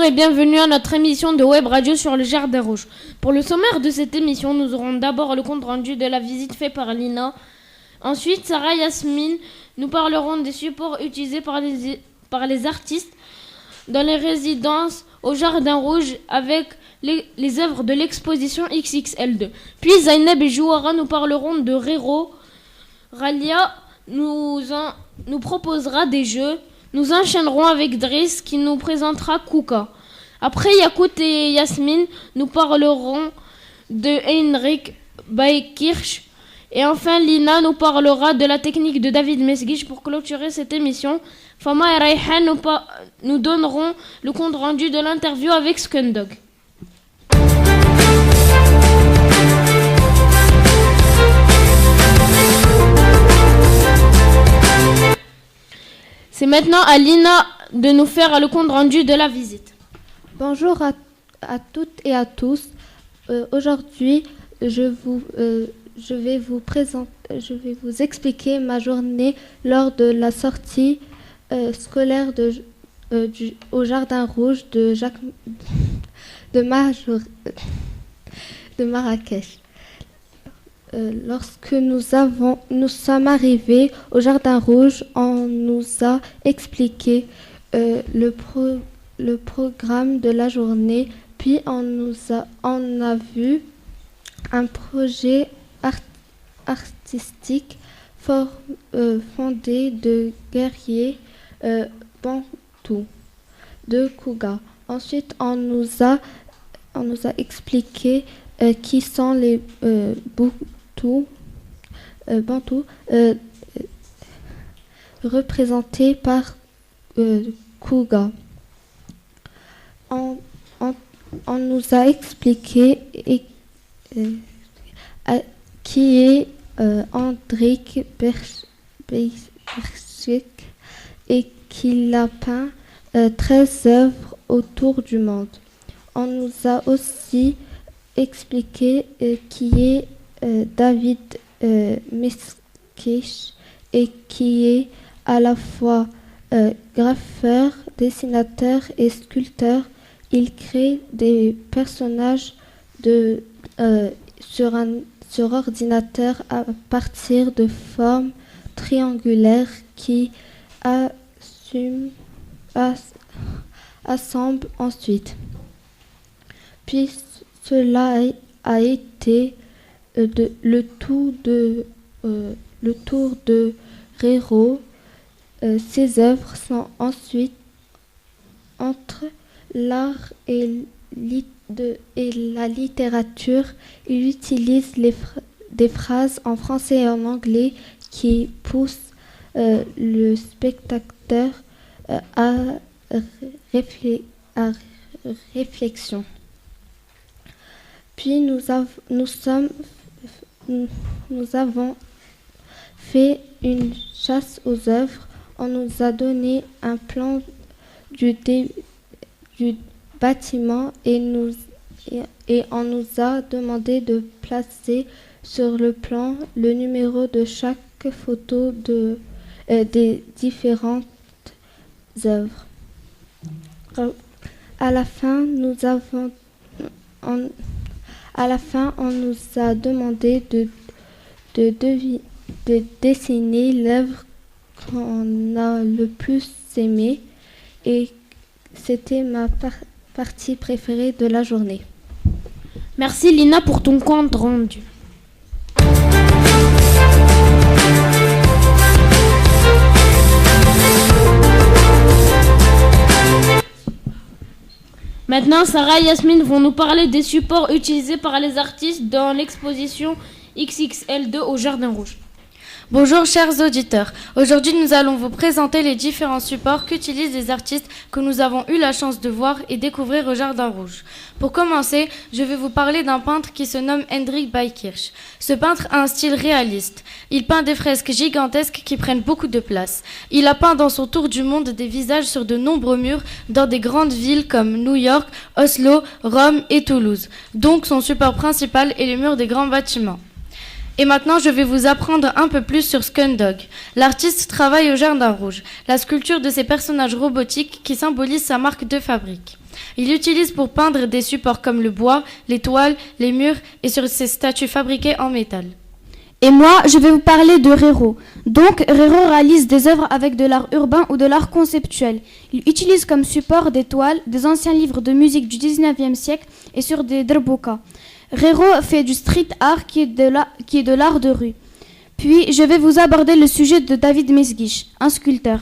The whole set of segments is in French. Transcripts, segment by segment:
Bonjour et bienvenue à notre émission de web radio sur le Jardin Rouge. Pour le sommaire de cette émission, nous aurons d'abord le compte rendu de la visite fait par Lina. Ensuite, Sarah et Yasmine nous parleront des supports utilisés par les artistes dans les résidences au Jardin Rouge avec les œuvres de l'exposition XXL2. Puis Zainab et Jouara nous parleront de Rero. Ralia nous proposera des jeux. Nous enchaînerons avec Driss qui nous présentera Kouka. Après, Yakout et Yasmine nous parleront de Heinrich Beikirch. Et enfin, Lina nous parlera de la technique de David Mesguich pour clôturer cette émission. Fama et Raihan nous donneront le compte rendu de l'interview avec Skundog. C'est maintenant à Lina de nous faire le compte rendu de la visite. Bonjour à toutes et à tous. Aujourd'hui, je vais vous expliquer ma journée lors de la sortie scolaire au Jardin Rouge de Marrakech. Lorsque nous sommes arrivés au Jardin Rouge, on nous a expliqué le programme de la journée, puis on a vu un projet artistique fondé de guerriers bantous de Kouga. Ensuite, on nous a expliqué qui sont les bantous représentés par Kouga. On nous a expliqué qui est Hendrik Bergschik et qu'il a peint 13 œuvres autour du monde. On nous a aussi expliqué qui est David Mesguich et qui est à la fois graffeur, dessinateur et sculpteur. Il crée des personnages sur ordinateur à partir de formes triangulaires qui assemble ensuite. Puis cela a été le tour de Rero. Ces œuvres sont ensuite entre l'art et la littérature. Il utilise des phrases en français et en anglais qui poussent le spectateur à réflexion. Puis nous avons fait une chasse aux œuvres. On nous a donné un plan du bâtiment et on nous a demandé de placer sur le plan le numéro de chaque photo des différentes œuvres. À la fin, on nous a demandé de dessiner l'œuvre qu'on a le plus aimée et c'était ma partie préférée de la journée. Merci Lina pour ton compte rendu. Maintenant, Sarah et Yasmine vont nous parler des supports utilisés par les artistes dans l'exposition XXL2 au Jardin Rouge. Bonjour chers auditeurs, aujourd'hui nous allons vous présenter les différents supports qu'utilisent les artistes que nous avons eu la chance de voir et découvrir au Jardin Rouge. Pour commencer, je vais vous parler d'un peintre qui se nomme Hendrik Beikirch. Ce peintre a un style réaliste. Il peint des fresques gigantesques qui prennent beaucoup de place. Il a peint dans son tour du monde des visages sur de nombreux murs dans des grandes villes comme New York, Oslo, Rome et Toulouse. Donc son support principal est les murs des grands bâtiments. Et maintenant, je vais vous apprendre un peu plus sur Skundog. L'artiste travaille au Jardin Rouge, la sculpture de ces personnages robotiques qui symbolisent sa marque de fabrique. Il utilise pour peindre des supports comme le bois, les toiles, les murs et sur ses statues fabriquées en métal. Et moi, je vais vous parler de Rero. Donc, Rero réalise des œuvres avec de l'art urbain ou de l'art conceptuel. Il utilise comme support des toiles, des anciens livres de musique du 19e siècle et sur des drboka. Rero fait du street art qui est de l'art de rue. Puis, je vais vous aborder le sujet de David Mesguich, un sculpteur.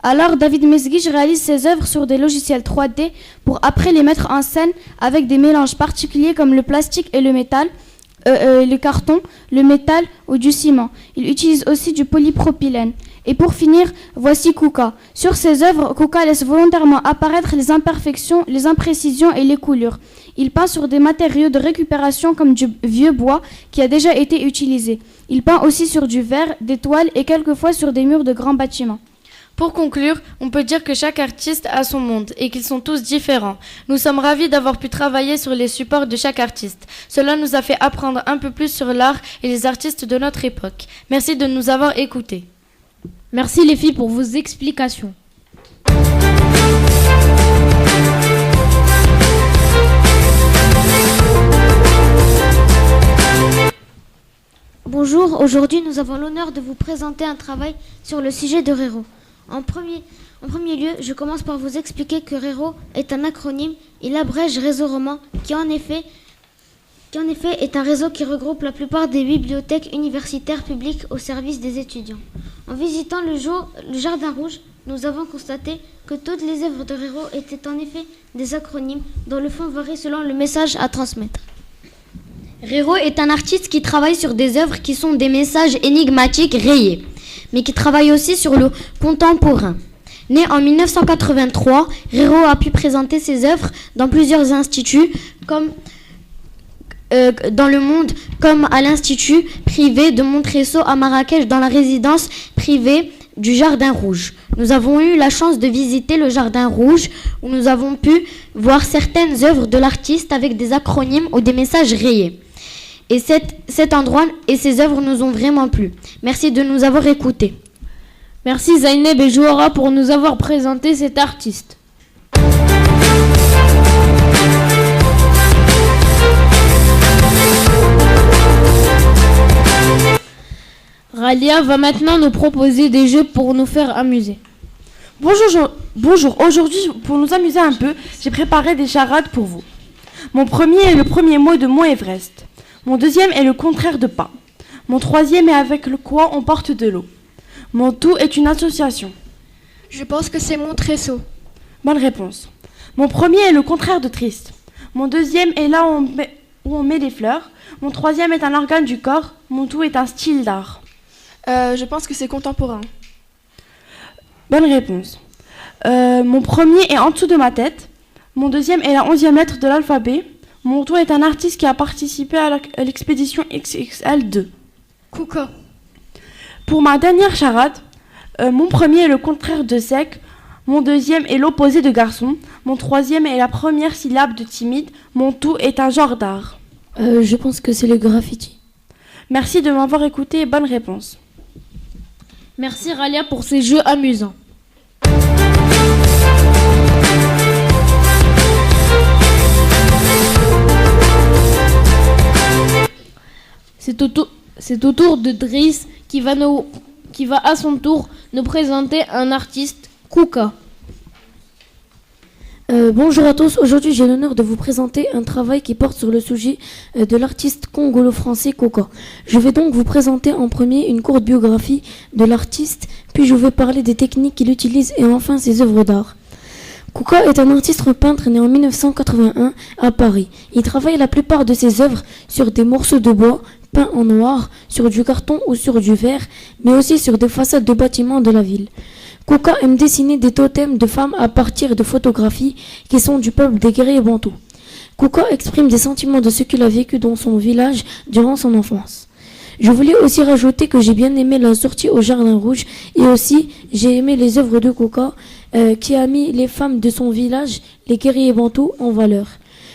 Alors, David Mesguich réalise ses œuvres sur des logiciels 3D pour après les mettre en scène avec des mélanges particuliers comme le plastique et le métal, le carton, le métal ou du ciment. Il utilise aussi du polypropylène. Et pour finir, voici Kuka. Sur ses œuvres, Kuka laisse volontairement apparaître les imperfections, les imprécisions et les coulures. Il peint sur des matériaux de récupération comme du vieux bois qui a déjà été utilisé. Il peint aussi sur du verre, des toiles et quelquefois sur des murs de grands bâtiments. Pour conclure, on peut dire que chaque artiste a son monde et qu'ils sont tous différents. Nous sommes ravis d'avoir pu travailler sur les supports de chaque artiste. Cela nous a fait apprendre un peu plus sur l'art et les artistes de notre époque. Merci de nous avoir écoutés. Merci les filles pour vos explications. Bonjour, aujourd'hui nous avons l'honneur de vous présenter un travail sur le sujet de Rero. En premier lieu, je commence par vous expliquer que Rero est un acronyme. Il abrège Réseau Roman, qui en effet est un réseau qui regroupe la plupart des bibliothèques universitaires publiques au service des étudiants. En visitant le Jardin Rouge, nous avons constaté que toutes les œuvres de Rero étaient en effet des acronymes dont le fond varie selon le message à transmettre. Rero est un artiste qui travaille sur des œuvres qui sont des messages énigmatiques rayés, mais qui travaille aussi sur le contemporain. Né en 1983, Rero a pu présenter ses œuvres dans plusieurs instituts, comme dans le monde, comme à l'Institut privé de Montresso à Marrakech, dans la résidence privée du Jardin Rouge. Nous avons eu la chance de visiter le Jardin Rouge, où nous avons pu voir certaines œuvres de l'artiste avec des acronymes ou des messages rayés. Et cet endroit et ces œuvres nous ont vraiment plu. Merci de nous avoir écoutés. Merci Zaineb et Jouara pour nous avoir présenté cet artiste. Ralia va maintenant nous proposer des jeux pour nous faire amuser. Bonjour. Aujourd'hui, pour nous amuser un peu, j'ai préparé des charades pour vous. Mon premier est le premier mot de Mont Everest. Mon deuxième est le contraire de pas. Mon troisième est avec le quoi on porte de l'eau. Mon tout est une association. Je pense que c'est Montresso. Bonne réponse. Mon premier est le contraire de triste. Mon deuxième est là où on met des fleurs. Mon troisième est un organe du corps. Mon tout est un style d'art. Je pense que c'est contemporain. Bonne réponse. Mon premier est en dessous de ma tête. Mon deuxième est la 11e lettre de l'alphabet. Mon tout est un artiste qui a participé à l'expédition XXL2. Kuka. Pour ma dernière charade, mon premier est le contraire de sec. Mon deuxième est l'opposé de garçon. Mon troisième est la première syllabe de timide. Mon tout est un genre d'art. Je pense que c'est le graffiti. Merci de m'avoir écouté et bonne réponse. Merci Ralia pour ces jeux amusants. C'est au tour de Driss qui va à son tour nous présenter un artiste, Kuka. Bonjour à tous, aujourd'hui j'ai l'honneur de vous présenter un travail qui porte sur le sujet de l'artiste congolo-français Kuka. Je vais donc vous présenter en premier une courte biographie de l'artiste, puis je vais parler des techniques qu'il utilise et enfin ses œuvres d'art. Kuka est un artiste peintre né en 1981 à Paris. Il travaille la plupart de ses œuvres sur des morceaux de bois peints en noir, sur du carton ou sur du verre, mais aussi sur des façades de bâtiments de la ville. Kuka aime dessiner des totems de femmes à partir de photographies qui sont du peuple des guerriers bantous. Kuka exprime des sentiments de ce qu'il a vécu dans son village durant son enfance. Je voulais aussi rajouter que j'ai bien aimé la sortie au Jardin Rouge et aussi j'ai aimé les œuvres de Kuka qui a mis les femmes de son village, les guerriers bantous, en valeur.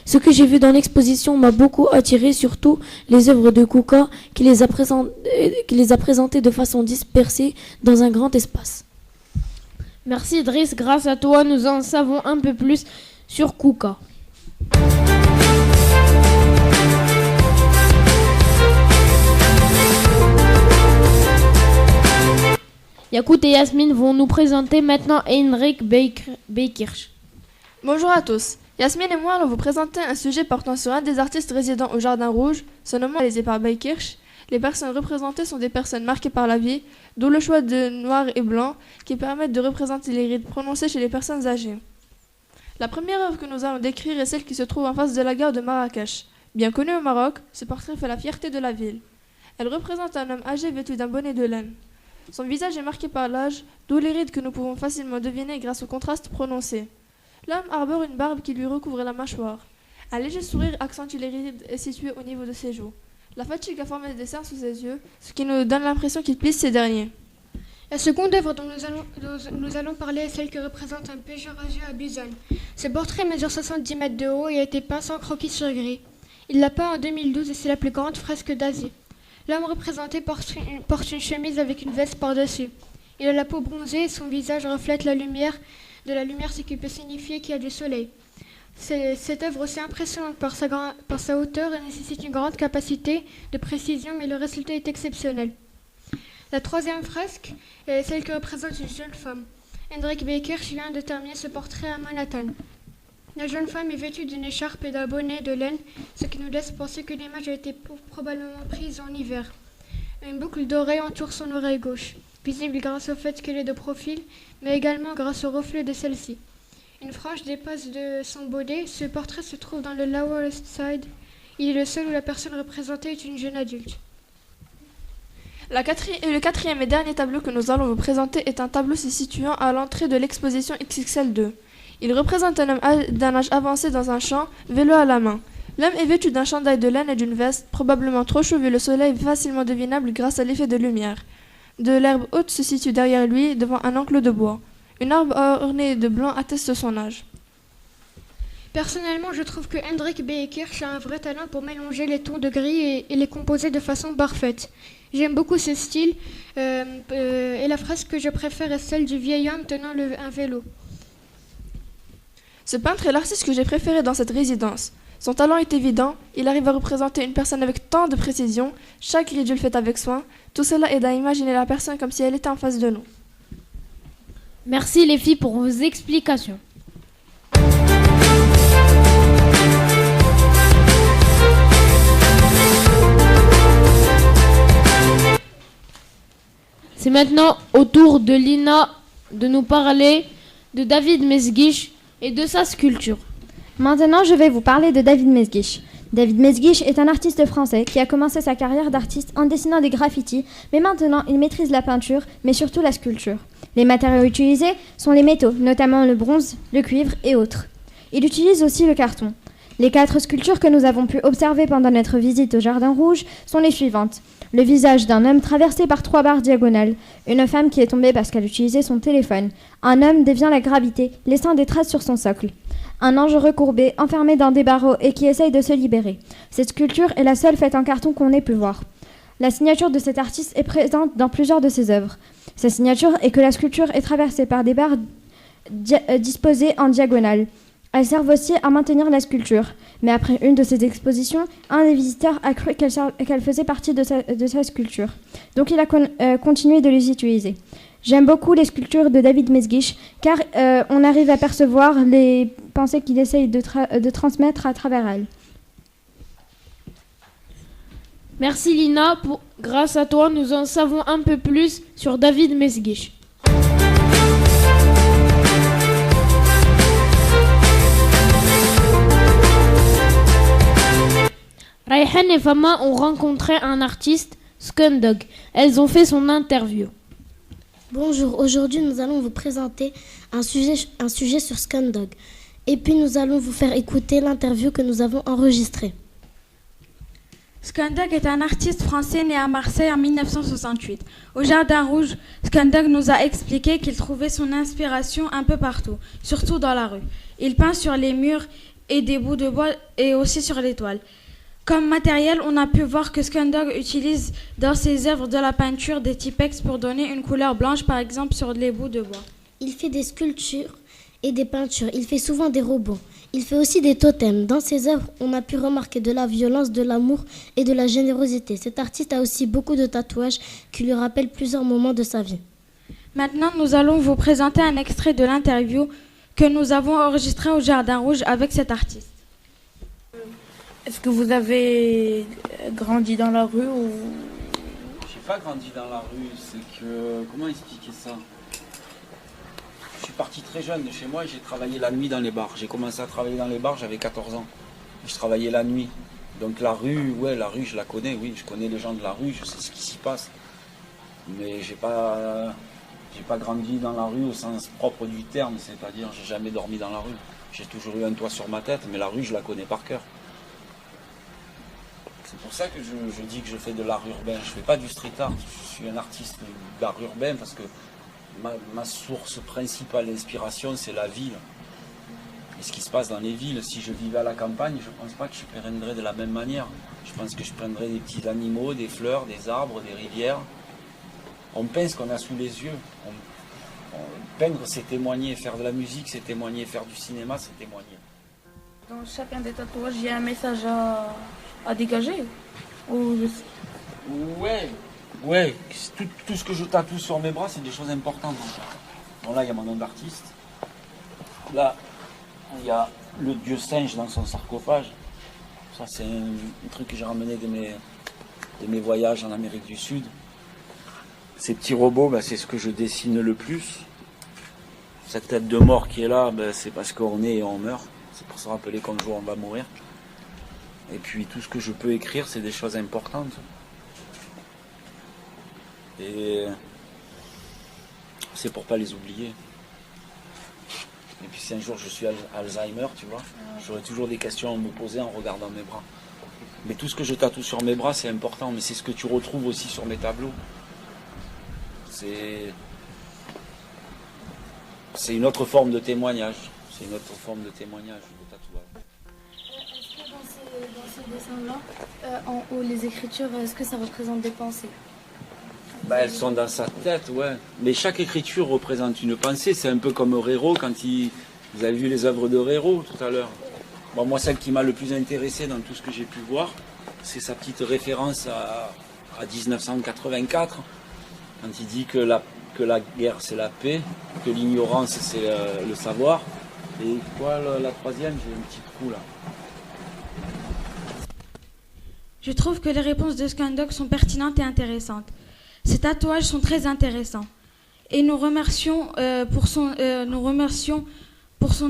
Ce que j'ai vu dans l'exposition m'a beaucoup attiré, surtout les œuvres de Kuka qui les a présentées de façon dispersée dans un grand espace. Merci Driss, grâce à toi nous en savons un peu plus sur Kuka. Yakout et Yasmine vont nous présenter maintenant Heinrich Beikirch. Bonjour à tous. Yasmine et moi allons vous présenter un sujet portant sur un des artistes résidant au Jardin Rouge, se nommant réalisé par Beikirch. Les personnes représentées sont des personnes marquées par la vie, d'où le choix de noir et blanc qui permettent de représenter les rides prononcées chez les personnes âgées. La première œuvre que nous allons décrire est celle qui se trouve en face de la gare de Marrakech. Bien connue au Maroc, ce portrait fait la fierté de la ville. Elle représente un homme âgé vêtu d'un bonnet de laine. Son visage est marqué par l'âge, d'où les rides que nous pouvons facilement deviner grâce au contraste prononcé. L'homme arbore une barbe qui lui recouvre la mâchoire. Un léger sourire accentue les rides et situé au niveau de ses joues. La fatigue a formé des cernes sous ses yeux, ce qui nous donne l'impression qu'il plisse ces derniers. La seconde œuvre dont nous allons parler est celle qui représente un pêcheur âgé à Buzone. Ce portrait mesure 70 mètres de haut et a été peint sans croquis sur gris. Il l'a peint en 2012 et c'est la plus grande fresque d'Asie. L'homme représenté porte une chemise avec une veste par-dessus. Il a la peau bronzée et son visage reflète la lumière. De la lumière, ce qui peut signifier qu'il y a du soleil. Cette œuvre aussi impressionnante par sa hauteur et nécessite une grande capacité de précision, mais le résultat est exceptionnel. La troisième fresque est celle qui représente une jeune femme. Heinrich Beikirch vient de terminer ce portrait à Manhattan. La jeune femme est vêtue d'une écharpe et d'un bonnet de laine, ce qui nous laisse penser que l'image a été probablement prise en hiver. Une boucle dorée entoure son oreille gauche, visible grâce au fait qu'elle est de profil, mais également grâce au reflet de celle-ci. Une frange dépasse de son bonnet. Ce portrait se trouve dans le Lower East Side. Il est le seul où la personne représentée est une jeune adulte. Le quatrième et dernier tableau que nous allons vous présenter est un tableau se situant à l'entrée de l'exposition XXL2. Il représente un homme d'un âge avancé dans un champ, vélo à la main. L'homme est vêtu d'un chandail de laine et d'une veste, probablement trop chaud vu le soleil facilement devinable grâce à l'effet de lumière. De l'herbe haute se situe derrière lui, devant un enclos de bois. Une arbre ornée de blanc atteste son âge. Personnellement, je trouve que Heinrich Beikirch a un vrai talent pour mélanger les tons de gris et les composer de façon parfaite. J'aime beaucoup ce style et la fresque que je préfère est celle du vieil homme tenant un vélo. Ce peintre est l'artiste que j'ai préféré dans cette résidence. Son talent est évident, il arrive à représenter une personne avec tant de précision, chaque ridule faite avec soin. Tout cela aide à imaginer la personne comme si elle était en face de nous. Merci les filles pour vos explications. C'est maintenant au tour de Lina de nous parler de David Mesguich et de sa sculpture. Maintenant, je vais vous parler de David Mesguich. David Mesguich est un artiste français qui a commencé sa carrière d'artiste en dessinant des graffitis, mais maintenant il maîtrise la peinture, mais surtout la sculpture. Les matériaux utilisés sont les métaux, notamment le bronze, le cuivre et autres. Il utilise aussi le carton. Les 4 sculptures que nous avons pu observer pendant notre visite au Jardin Rouge sont les suivantes. Le visage d'un homme traversé par 3 barres diagonales, une femme qui est tombée parce qu'elle utilisait son téléphone, un homme déviant la gravité, laissant des traces sur son socle. Un ange recourbé, enfermé dans des barreaux et qui essaye de se libérer. Cette sculpture est la seule faite en carton qu'on ait pu voir. La signature de cet artiste est présente dans plusieurs de ses œuvres. Sa signature est que la sculpture est traversée par des barres disposées en diagonale. Elles servent aussi à maintenir la sculpture. Mais après une de ces expositions, un des visiteurs a cru qu'elle faisait partie de sa sculpture. Donc il a continué de les utiliser. J'aime beaucoup les sculptures de David Mesguich car on arrive à percevoir les pensées qu'il essaye de transmettre à travers elles. Merci Lina, grâce à toi nous en savons un peu plus sur David Mesguich. Rayhan et Fama ont rencontré un artiste, Skundog. Elles ont fait son interview. Bonjour, aujourd'hui nous allons vous présenter un sujet sur Skundog. Et puis nous allons vous faire écouter l'interview que nous avons enregistrée. Skundog est un artiste français né à Marseille en 1968. Au Jardin Rouge, Skundog nous a expliqué qu'il trouvait son inspiration un peu partout, surtout dans la rue. Il peint sur les murs et des bouts de bois et aussi sur les toiles. Comme matériel, on a pu voir que Skundog utilise dans ses œuvres de la peinture des Tipex pour donner une couleur blanche, par exemple sur les bouts de bois. Il fait des sculptures et des peintures. Il fait souvent des robots. Il fait aussi des totems. Dans ses œuvres, on a pu remarquer de la violence, de l'amour et de la générosité. Cet artiste a aussi beaucoup de tatouages qui lui rappellent plusieurs moments de sa vie. Maintenant, nous allons vous présenter un extrait de l'interview que nous avons enregistrée au Jardin Rouge avec cet artiste. Est-ce que vous avez grandi dans la rue ou... J'ai pas grandi dans la rue, c'est que... Comment expliquer ça? Je suis parti très jeune de chez moi et j'ai travaillé la nuit dans les bars. J'ai commencé à travailler dans les bars, j'avais 14 ans. Je travaillais la nuit. Donc la rue, je la connais, oui, je connais les gens de la rue, je sais ce qui s'y passe. Mais j'ai pas grandi dans la rue au sens propre du terme, c'est-à-dire j'ai jamais dormi dans la rue. J'ai toujours eu un toit sur ma tête, mais la rue, je la connais par cœur. C'est pour ça que je dis que je fais de l'art urbain. Je fais pas du street art, je suis un artiste d'art urbain parce que ma source principale d'inspiration, c'est la ville. Et ce qui se passe dans les villes, si je vivais à la campagne, je ne pense pas que je peindrais de la même manière. Je pense que je peindrais des petits animaux, des fleurs, des arbres, des rivières. On peint ce qu'on a sous les yeux. Peindre, c'est témoigner. Faire de la musique, c'est témoigner. Faire du cinéma, c'est témoigner. Dans chacun des tatouages, il y a un message à dégager Ouais. Tout ce que je tatoue sur mes bras, c'est des choses importantes. Bon, là, il y a mon nom d'artiste. Là, il y a le dieu singe dans son sarcophage. Ça, c'est un truc que j'ai ramené de mes voyages en Amérique du Sud. Ces petits robots, c'est ce que je dessine le plus. Cette tête de mort qui est là, c'est parce qu'on est et on meurt. C'est pour se rappeler qu'un jour on va mourir. Et puis tout ce que je peux écrire, c'est des choses importantes. Et c'est pour pas les oublier. Et puis si un jour je suis Alzheimer, tu vois, j'aurai toujours des questions à me poser en regardant mes bras. Mais tout ce que je tatoue sur mes bras, c'est important, mais c'est ce que tu retrouves aussi sur mes tableaux. C'est une autre forme de témoignage. C'est une autre forme de témoignage, de tatouage. Est-ce que dans ces dessins-là, en haut, les écritures, est-ce que ça représente des pensées? Elles sont dans sa tête, ouais. Mais chaque écriture représente une pensée. C'est un peu comme Rero, vous avez vu les œuvres de Rero tout à l'heure. Bon, moi, celle qui m'a le plus intéressé dans tout ce que j'ai pu voir, c'est sa petite référence à 1984, quand il dit que la guerre, c'est la paix, que l'ignorance, c'est le savoir. Et quoi, la troisième, j'ai un petit coup là. Je trouve que les réponses de Scandog sont pertinentes et intéressantes. Ces tatouages sont très intéressants. Et nous remercions pour son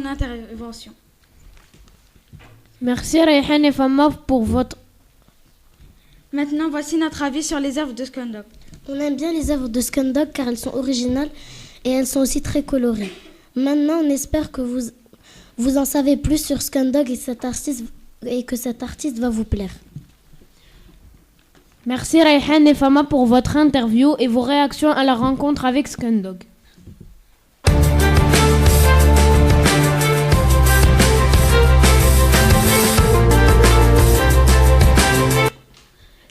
intervention. Merci Rayhan et Fama pour votre... Maintenant, voici notre avis sur les œuvres de Scandog. On aime bien les œuvres de Scandog car elles sont originales et elles sont aussi très colorées. Maintenant, on espère que vous en savez plus sur Scandog et que cet artiste va vous plaire. Merci Rayhan et Fama pour votre interview et vos réactions à la rencontre avec Scandog.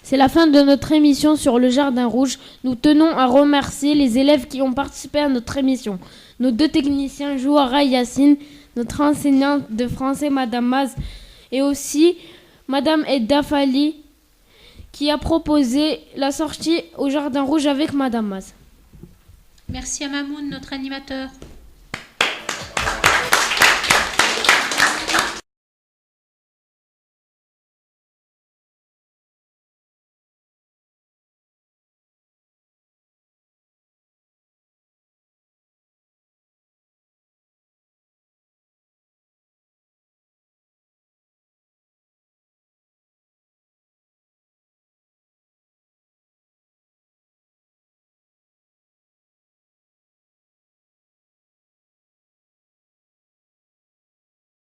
C'est la fin de notre émission sur le Jardin Rouge. Nous tenons à remercier les élèves qui ont participé à notre émission. Nos deux techniciens, Jouara et Yacine, notre enseignante de français, Madame Maz, et aussi Madame Edda Fali, qui a proposé la sortie au Jardin Rouge avec Madame Maz. Merci à Mamoun, notre animateur.